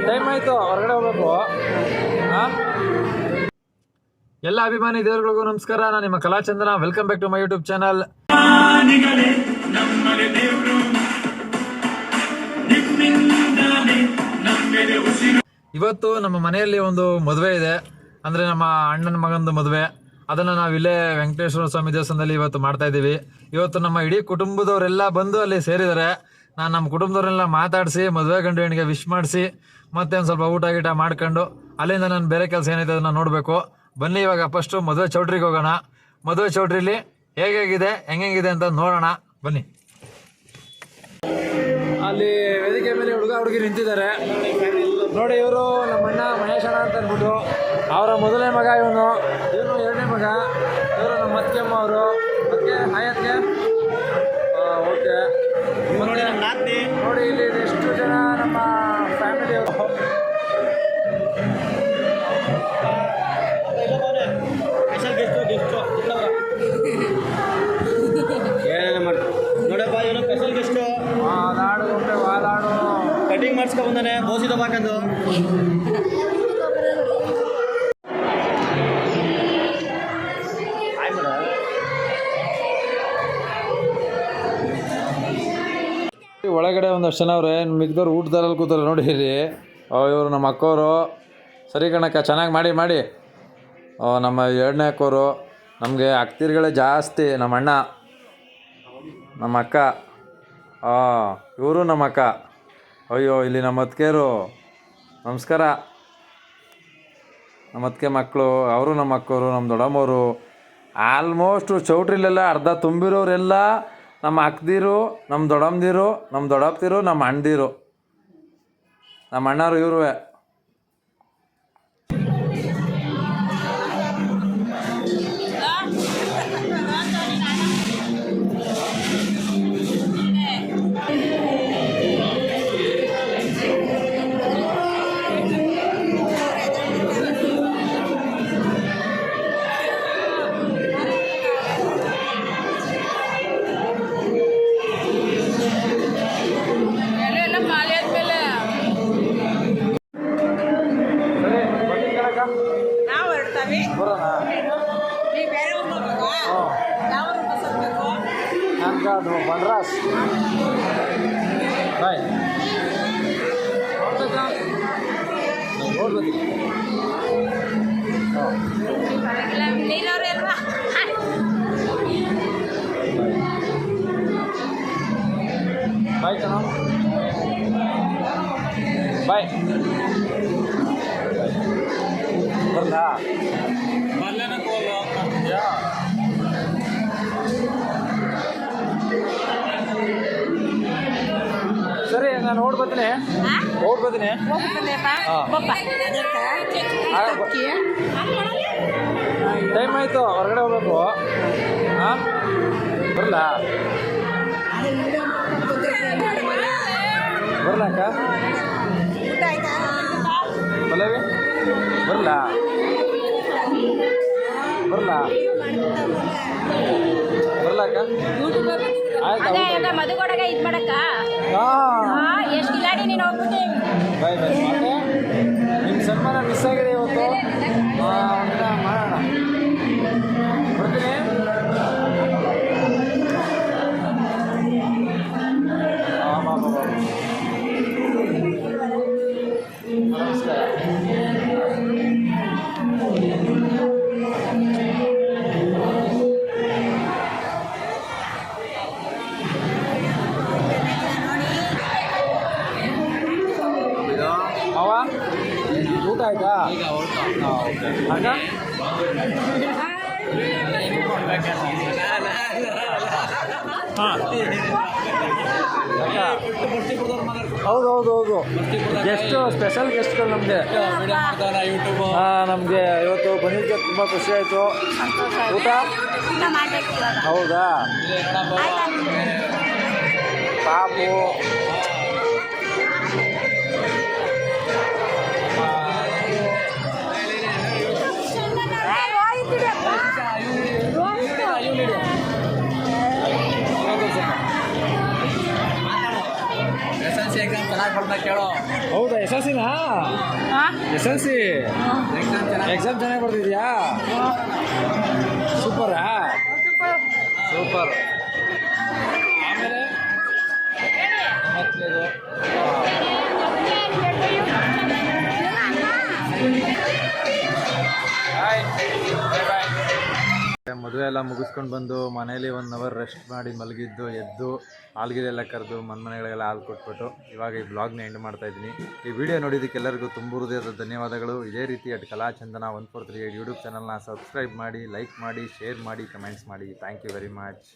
Time ಆಯಿತು, ಹೊರಗಡೆ ಹೋಗ್ಬೇಕು. ಎಲ್ಲ ಅಭಿಮಾನಿ ದೇವರುಗಳಿಗೂ ನಮಸ್ಕಾರ. ನಾನು ನಿಮ್ಮ Kalachandana. Welcome back to my YouTube channel. ಇವತ್ತು ನಮ್ಮ ಮನೆಯಲ್ಲಿ ಒಂದು ಮದುವೆ ಇದೆ, ಅಂದರೆ ನಮ್ಮ ಅಣ್ಣನ ಮಗಂದು ಮದುವೆ. ಅದನ್ನು ನಾವು ಇಲ್ಲೇ ವೆಂಕಟೇಶ್ವರ ಸ್ವಾಮಿ ದೇವಸ್ಥಾನದಲ್ಲಿ ಇವತ್ತು ಮಾಡ್ತಾ ಇದ್ದೀವಿ. ಇವತ್ತು ನಮ್ಮ ಇಡೀ ಕುಟುಂಬದವರೆಲ್ಲ ಬಂದು ಅಲ್ಲಿ ಸೇರಿದ್ದಾರೆ. ನಾನು ನಮ್ಮ ಕುಟುಂಬದವರೆಲ್ಲ ಮಾತಾಡಿಸಿ ಮದುವೆ ಗಂಡು ಹೆಣ್ಣಿಗೆ ವಿಶ್ ಮಾಡಿಸಿ ಮತ್ತೆ ಒಂದು ಸ್ವಲ್ಪ ಊಟ ಗೀಟ ಮಾಡ್ಕೊಂಡು ಅಲ್ಲಿಂದ ನಾನು ಬೇರೆ ಕೆಲಸ ಏನೈತೆ ಅದನ್ನು ನೋಡಬೇಕು. ಬನ್ನಿ ಇವಾಗ ಫಸ್ಟು ಮದುವೆ ಚೌಟ್ರಿಗೆ ಹೋಗೋಣ. ಮದುವೆ ಚೌಟ್ರಿಲಿ ಹೇಗಿದೆ ಹೆಂಗಿದೆ ಅಂತ ನೋಡೋಣ ಬನ್ನಿ. ಅಲ್ಲಿ ವೇದಿಕೆ ಮೇಲೆ ಹುಡುಗ ಹುಡುಗಿ ನಿಂತಿದ್ದಾರೆ ನೋಡಿ. ಇವರು ನಮ್ಮಣ್ಣ ಮಹೇಶಣ್ಣ ಅಂತ ಅಂದ್ಬಿಟ್ಟು, ಅವರ ಮೊದಲನೇ ಮಗ ಇವನು ಎರಡನೇ ಮಗ. ಇವರು ನಮ್ಮ ಅತ್ತಿಗೆಮ್ಮ ಅವರು. ಅದಕ್ಕೆ ಹಾಯತ್ಗೆ ಓಕೆ. ನೋಡಿ ಇಲ್ಲಿ ಎಷ್ಟು ಜನ ನಮ್ಮ ಫ್ಯಾಮಿಲಿಯವರು. ನೋಡಪ್ಪ, ಇವನು ಸ್ಪೆಷಲ್ ಗೆಸ್ಟು. ವಾಲಾಡು ಕಟಿಂಗ್ ಮಾಡಿಸ್ಕೊಂಡು ಬಂದಾನೆ, ಬೋಸಿದ ಬಾಕಂದು. ಒಳಗಡೆ ಒಂದಷ್ಟು ಜನ ಅವ್ರೆ, ಮಿಕ್ದವ್ರು ಊಟದಲ್ಲಿ ಕೂತಾರೆ ನೋಡಿ. ಇವರು ನಮ್ಮ ಅಕ್ಕವರು. ಸರಿ ಕಣಕ್ಕ, ಚೆನ್ನಾಗಿ ಮಾಡಿ. ನಮ್ಮ ಎರಡನೇ ಅಕ್ಕವರು. ನಮಗೆ ಅಕ್ತಿರ್ಗಳೇ ಜಾಸ್ತಿ. ನಮ್ಮ ಅಣ್ಣ, ನಮ್ಮ ಅಕ್ಕ, ಇವರು ನಮ್ಮ ಅಕ್ಕ. ಅಯ್ಯೋ, ಇಲ್ಲಿ ನಮ್ಮ ಅತ್ತಿಗೆರು. ನಮಸ್ಕಾರ. ನಮ್ಮ ಅತ್ತಿಗೆ ಮಕ್ಕಳು, ಅವರು ನಮ್ಮ ಅಕ್ಕವರು, ನಮ್ಮ ದೊಡ್ಡಮ್ಮವರು. ಆಲ್ಮೋಸ್ಟು ಚೌಟ್ರಿಲೆಲ್ಲ ಅರ್ಧ ತುಂಬಿರೋರೆಲ್ಲ ನಮ್ಮ ಅಕ್ಕದಿರು, ನಮ್ಮ ದೊಡ್ಡಮ್ಮದಿರು, ನಮ್ಮ ದೊಡ್ಡಪ್ಪದಿರು, ನಮ್ಮ ಅಣ್ಣದಿರು, ನಮ್ಮ ಅಣ್ಣರು ಇವರು. ಬಂಡ್ರಾಸ್ ಬಾಯ್ ನೋಡ್ಬೇಕು. ಬಾಯ್ ಕಣ, ಬಾಯ್. ಬಂದಾ ಸರಿ, ನಾನು ಓಡ್ಬತ್ತೀನಿ. ಟೈಮ್ ಆಯಿತು, ಹೊರಗಡೆ ಹೋಗ್ಬೇಕು. ಬರಲ್ಲ ಅಕ್ಕ ಪಲ್ಲವಿ, ಬರಲ್ಲ ಅಕ್ಕ. ಆಯ್ತು, ಮದುಗೊಡಗ ಇದು ಮಾಡಕ್ಕ ಎಷ್ಟು ಕಿಲಾಡಿ ನೀನು ಹೋಗ್ಬಿಟ್ಟು. ಬಾಯ್ ಮತ್ತೆ ನಿಮ್ಮ ಸನ್ಮಾನ ಮಿಸ್ ಆಗಿದೆ ಇವತ್ತು. ಮಾಡೋಣ, ಬರ್ತೀನಿ. ನಮಸ್ಕಾರ. ಊಟ ಆಯ್ತಾ? ಅಕ್ಕ ಹೌದು ಗೆಸ್ಟು, ಸ್ಪೆಷಲ್ ಗೆಸ್ಟ್ಗಳು ನಮಗೆ. ನಮಗೆ ಇವತ್ತು ಬಂದಿದ್ದಕ್ಕೆ ತುಂಬ ಖುಷಿ ಆಯಿತು. ಊಟ ಹೌದಾ? ಪಾಪು ಹೌದಾ ಎಸ್ ಎಲ್ ಸಿನಾ ಎಸ್ ಎಲ್ ಸಿ ಎಕ್ಸಾಮ್ ಚೆನ್ನಾಗಿ ಬರ್ತಿದ್ಯಾ ಸೂಪರಾ ಸೂಪರ್ ಆಮೇಲೆ ಮತ್ತೇದು ಮದುವೆ ಎಲ್ಲ ಮುಗಿಸ್ಕೊಂಡು ಬಂದು ಮನೇಲಿ 1 ಅವರ್ ರೆಸ್ಟ್ ಮಾಡಿ ಮಲಗಿದ್ದು ಎದ್ದು ಹಾಲ್ಗಿದೆಲ್ಲ ಕರೆದು ಮನೆಗಳಿಗೆಲ್ಲ ಹಾಲು ಕೊಟ್ಬಿಟ್ಟು ಇವಾಗ ಈ ಬ್ಲಾಗ್ನ ಎಂಡ್ ಮಾಡ್ತಾ ಇದ್ದೀನಿ. ಈ ವಿಡಿಯೋ ನೋಡಿದ್ದಕ್ಕೆ ಎಲ್ಲರಿಗೂ ತುಂಬ ಹೃದಯದ ಧನ್ಯವಾದಗಳು. ಇದೇ ರೀತಿ ಕಲಾಚಂದನ 143 ಯೂಟ್ಯೂಬ್ ಚಾನಲ್ನ ಸಬ್ಸ್ಕ್ರೈಬ್ ಮಾಡಿ, ಲೈಕ್ ಮಾಡಿ, ಶೇರ್ ಮಾಡಿ, ಕಮೆಂಟ್ಸ್ ಮಾಡಿ. Thank you very much.